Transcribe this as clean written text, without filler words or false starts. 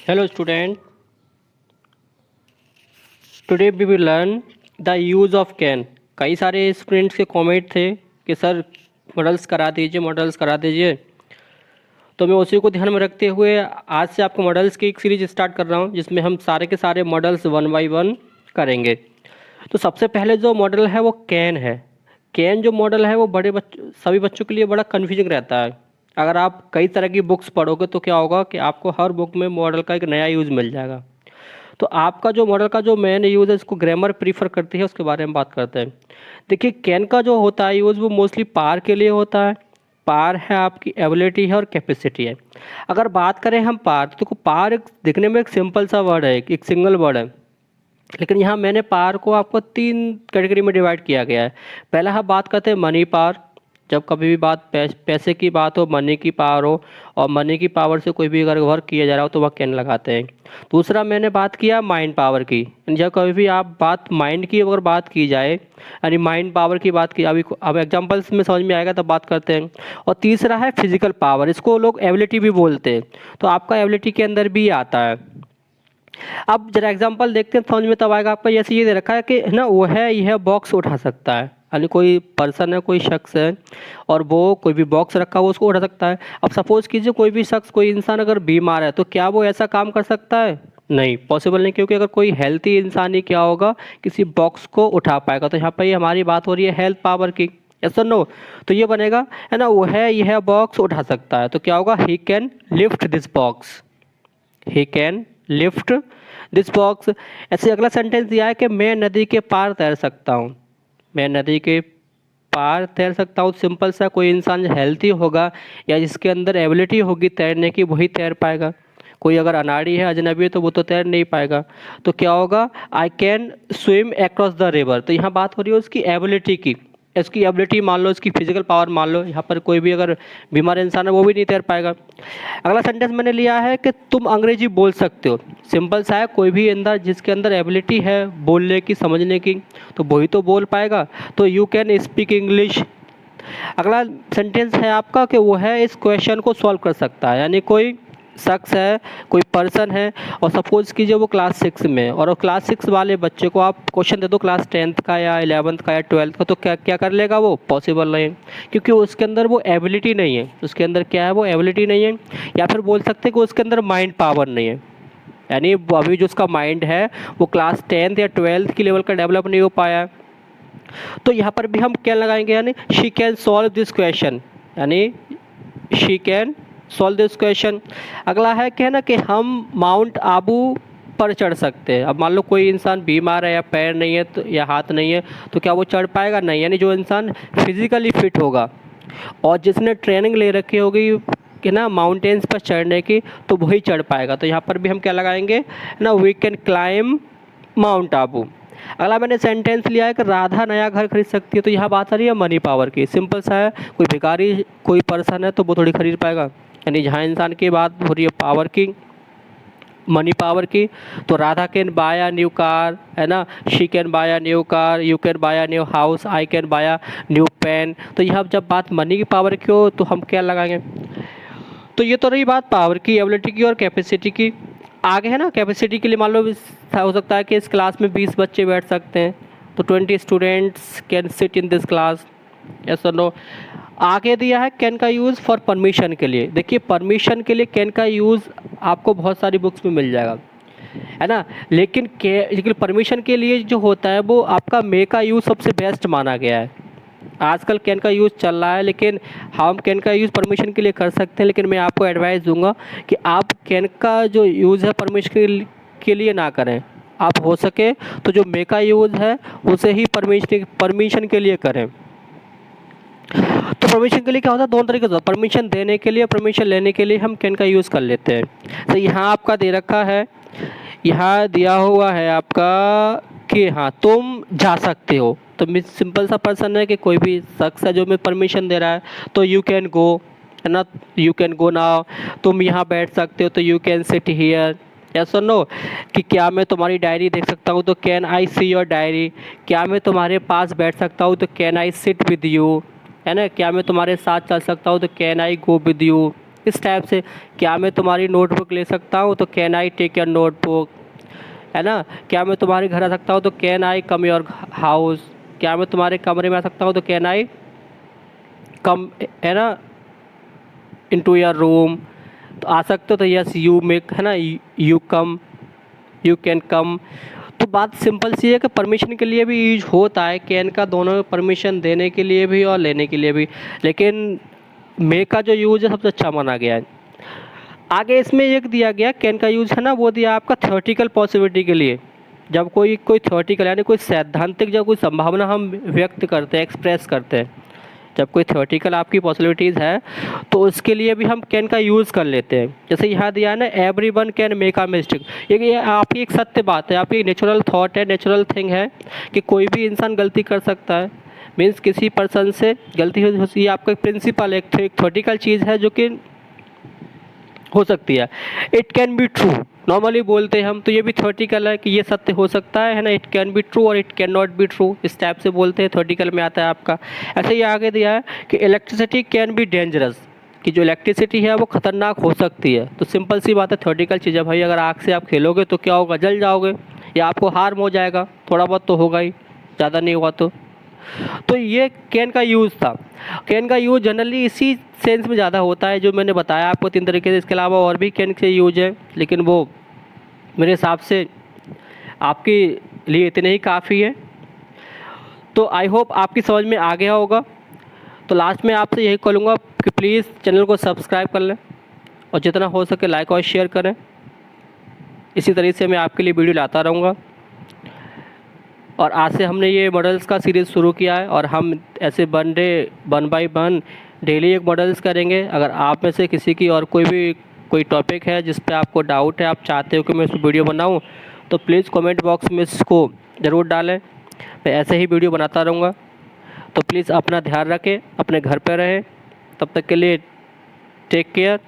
Hello student, today we will learn the use of can. कई सारे students के comment थे कि सर मॉडल्स करा दीजिए। तो मैं उसी को ध्यान में रखते हुए आज से आपको मॉडल्स की एक सीरीज स्टार्ट कर रहा हूँ जिसमें हम सारे के सारे मॉडल्स वन बाय वन करेंगे। तो सबसे पहले जो मॉडल है वो कैन है। कैन जो मॉडल है वो सभी बच्चों के लिए बड़ा कन्फ्यूजिंग रहता है। अगर आप कई तरह की बुक्स पढ़ोगे तो क्या होगा कि आपको हर बुक में मॉडल का एक नया यूज़ मिल जाएगा। तो आपका जो मॉडल का जो मेन यूज़ है इसको ग्रामर प्रीफर करती है, उसके बारे में बात करते हैं। देखिए कैन का जो होता है यूज़ वो मोस्टली पार के लिए होता है। पार है आपकी एबिलिटी है और कैपेसिटी है। अगर बात करें हम पार तो पार एक दिखने में एक सिंपल सा वर्ड है, एक सिंगल वर्ड है। लेकिन यहाँ मैंने पार को आपको 3 कैटेगरी में डिवाइड किया गया है। पहला हम बात करते हैं मनी पावर। जब कभी भी बात पैसे की बात हो, मनी की पावर हो और मनी की पावर से कोई भी अगर वर्क किया जा रहा हो तो वह कैन लगाते हैं। दूसरा मैंने बात किया माइंड पावर की। जब कभी भी आप बात माइंड की अगर बात की जाए यानी माइंड पावर की बात की, अभी अब एग्जांपल्स में समझ में आएगा तब बात करते हैं। और तीसरा है फिजिकल पावर, इसको लोग एबिलिटी भी बोलते हैं। तो आपका एबिलिटी के अंदर भी आता है। अब जरा एग्जांपल देखते हैं, समझ में तब आएगा आपका। जैसे ये दे रखा है कि है ना, वो है यह बॉक्स उठा सकता है, यानी कोई पर्सन है, कोई शख्स है और वो कोई भी बॉक्स रखा हुआ उसको उठा सकता है। अब सपोज कीजिए कोई भी शख्स, कोई इंसान अगर बीमार है तो क्या वो ऐसा काम कर सकता है? नहीं, पॉसिबल नहीं, क्योंकि अगर कोई हेल्थी इंसान ही क्या होगा, किसी बॉक्स को उठा पाएगा। तो यहाँ पर ये हमारी बात हो रही है हेल्थ पावर की। यस और नो? तो ये बनेगा, है ना, वो है यह बॉक्स उठा सकता है, तो क्या होगा, he can lift this box, he can lift this box. ऐसे अगला सेंटेंस दिया है कि मैं नदी के पार तैर सकता हूँ। मैं नदी के पार तैर सकता हूँ, सिंपल सा। कोई इंसान हेल्थी होगा या जिसके अंदर एबिलिटी होगी तैरने की वही तैर पाएगा। कोई अगर अनाड़ी है, अजनबी है, तो वो तो तैर नहीं पाएगा। तो क्या होगा, I can swim across the river. तो यहाँ बात हो रही है उसकी एबिलिटी की। इसकी एबिलिटी मान लो, इसकी फिजिकल पावर मान लो। यहाँ पर कोई भी अगर बीमार इंसान है वो भी नहीं तैर पाएगा। अगला सेंटेंस मैंने लिया है कि तुम अंग्रेजी बोल सकते हो। सिंपल सा है, कोई भी अंदर जिसके अंदर एबिलिटी है बोलने की, समझने की, तो वही तो बोल पाएगा। तो यू कैन स्पीक इंग्लिश। अगला सेंटेंस है आपका कि वो है इस क्वेश्चन को सॉल्व कर सकता है, यानी कोई शख्स है, कोई पर्सन है और सपोज कीजिए वो क्लास 6 में है और क्लास 6 वाले बच्चे को आप क्वेश्चन दे दो क्लास 10th का या 11th का या 12th का, तो क्या क्या कर लेगा वो? पॉसिबल नहीं है, क्योंकि उसके अंदर वो एबिलिटी नहीं है। उसके अंदर क्या है, वो एबिलिटी नहीं है। या फिर बोल सकते हैं कि उसके अंदर माइंड पावर नहीं है, यानी अभी जो उसका माइंड है वो क्लास 10th या 12th की लेवल का डेवलप नहीं हो पाया। तो यहाँ पर भी हम क्या लगाएंगे, यानी she can solve this question, यानी she can solve this question. अगला है कि, है ना, कि हम माउंट आबू पर चढ़ सकते हैं। अब मान लो कोई इंसान बीमार है या पैर नहीं है तो या हाथ नहीं है, तो क्या वो चढ़ पाएगा? नहीं, यानी जो इंसान फिजिकली फिट होगा और जिसने ट्रेनिंग ले रखी होगी कि ना माउंटेन्स पर चढ़ने की, तो वही चढ़ पाएगा। तो यहाँ पर भी हम क्या लगाएंगे ना, we can climb Mount Abu. अगला मैंने सेंटेंस लिया है कि राधा नया घर खरीद सकती है। तो यहाँ बात आ रही है मनी पावर की। सिंपल सा है, कोई भिखारी कोई पर्सन है तो वो थोड़ी खरीद पाएगा। यानी जहाँ इंसान की बात हो रही है पावर की, मनी पावर की, तो Radha can buy a new car, है ना, she can buy a new car, you can buy a new house, I can buy a new pen. तो यहाँ जब बात मनी की पावर की हो तो हम क्या लगाएंगे? तो ये तो रही बात पावर की, एबिलिटी की और कैपेसिटी की। आगे है ना, कैपेसिटी के लिए मान लो हो सकता है कि इस क्लास में 20 बच्चे बैठ सकते हैं, तो 20 students can sit in this class. Yes और नो? आगे दिया है कैन का यूज़ फॉर परमिशन के लिए। देखिए परमिशन के लिए कैन का यूज़ आपको बहुत सारी बुक्स में मिल जाएगा, है ना। लेकिन परमिशन के लिए जो होता है वो आपका मे का यूज़ सबसे बेस्ट माना गया है। आजकल कैन का यूज़ चल रहा है, लेकिन हम कैन का यूज़ परमिशन के लिए कर सकते हैं। लेकिन मैं आपको एडवाइस दूंगा कि आप कैन का जो यूज़ है परमिशन के लिए ना करें। आप हो सके तो जो मे का यूज़ है उसे ही परमिशन के लिए करें। तो परमिशन के लिए क्या होता है, दोनों तरीके से, परमिशन देने के लिए, परमिशन लेने के लिए हम कैन का यूज़ कर लेते हैं। तो यहाँ आपका दे रखा है, यहाँ दिया हुआ है आपका कि हाँ तुम जा सकते हो। तो मीन सिंपल सा पर्सन है कि कोई भी शख्स है जो मैं परमिशन दे रहा है, तो यू कैन गो, है ना, यू कैन गो नाउ। तुम यहाँ बैठ सकते हो तो you can sit here. Yes और नो? कि क्या मैं तुम्हारी डायरी देख सकता हूँ, तो can I see your diary. क्या मैं तुम्हारे पास बैठ सकता हूँ, तो can I sit with you, है ना। क्या मैं तुम्हारे साथ चल सकता हूँ, तो can I go with you. इस टाइप से, क्या मैं तुम्हारी नोटबुक ले सकता हूँ, तो can I take your notebook, है ना। क्या मैं तुम्हारे घर आ सकता हूँ, तो can I come your house. क्या मैं तुम्हारे कमरे में आ सकता हूँ, तो कैन आई कम, है ना, इनटू योर रूम। तो आ सकते हो तो यस यू मेक, है ना, you come, you can come. तो बात सिंपल सी है कि परमिशन के लिए भी यूज होता है कैन का, दोनों परमिशन देने के लिए भी और लेने के लिए भी, लेकिन मे का जो यूज है सबसे अच्छा माना गया है। आगे इसमें एक दिया गया कैन का यूज, है ना, वो दिया आपका थ्योरेटिकल पॉसिबिलिटी के लिए। जब कोई कोई थ्योरेटिकल यानी कोई सैद्धांतिक जब कोई संभावना हम व्यक्त करते हैं, एक्सप्रेस करते हैं, जब कोई थ्योरेटिकल आपकी पॉसिबिलिटीज़ है तो उसके लिए भी हम कैन का यूज़ कर लेते हैं। जैसे यहाँ दिया है ना, every one can make a mistake. ये आपकी एक सत्य बात है, आपकी नेचुरल थॉट है, नेचुरल थिंग है कि कोई भी इंसान गलती कर सकता है। मीन्स किसी पर्सन से गलती हो, ये आपका प्रिंसिपल एक थ्योरेटिकल चीज़ है जो कि हो सकती है। It can be true, normally बोलते हैं हम, तो ये भी थ्योरेटिकल है कि ये सत्य हो सकता है ना। इट कैन बी ट्रू और it can not be true, इस टाइप से बोलते हैं, थ्योरेटिकल में आता है आपका। ऐसे ही आगे दिया है कि इलेक्ट्रिसिटी कैन बी डेंजरस, कि जो इलेक्ट्रिसिटी है वो खतरनाक हो सकती है। तो सिंपल सी बात है, थ्योरेटिकल चीज़ है भाई, अगर आग से आप खेलोगे तो क्या होगा, जल जाओगे या आपको हार्म हो जाएगा, थोड़ा बहुत तो होगा ही, ज़्यादा नहीं हुआ तो ये कैन का यूज़ था। कैन का यूज़ जनरली इसी सेंस में ज़्यादा होता है जो मैंने बताया आपको 3 तरीके से। इसके अलावा और भी कैन के यूज है, लेकिन वो मेरे हिसाब से आपके लिए इतने ही काफ़ी है। तो आई होप आपकी समझ में आ गया होगा। तो लास्ट में आपसे यही कहूँगा कि प्लीज़ चैनल को सब्सक्राइब कर लें और जितना हो सके लाइक और शेयर करें। इसी तरीके से मैं आपके लिए वीडियो लाता रहूँगा। और आज से हमने ये मॉडल्स का सीरीज़ शुरू किया है और हम ऐसे वन बाय वन डेली एक मॉडल्स करेंगे। अगर आप में से किसी की और कोई टॉपिक है जिस पे आपको डाउट है, आप चाहते हो कि मैं इस पर वीडियो बनाऊं, तो प्लीज़ कमेंट बॉक्स में इसको ज़रूर डालें। मैं ऐसे ही वीडियो बनाता रहूँगा। तो प्लीज़ अपना ध्यान रखें, अपने घर पर रहें। तब तक के लिए टेक केयर।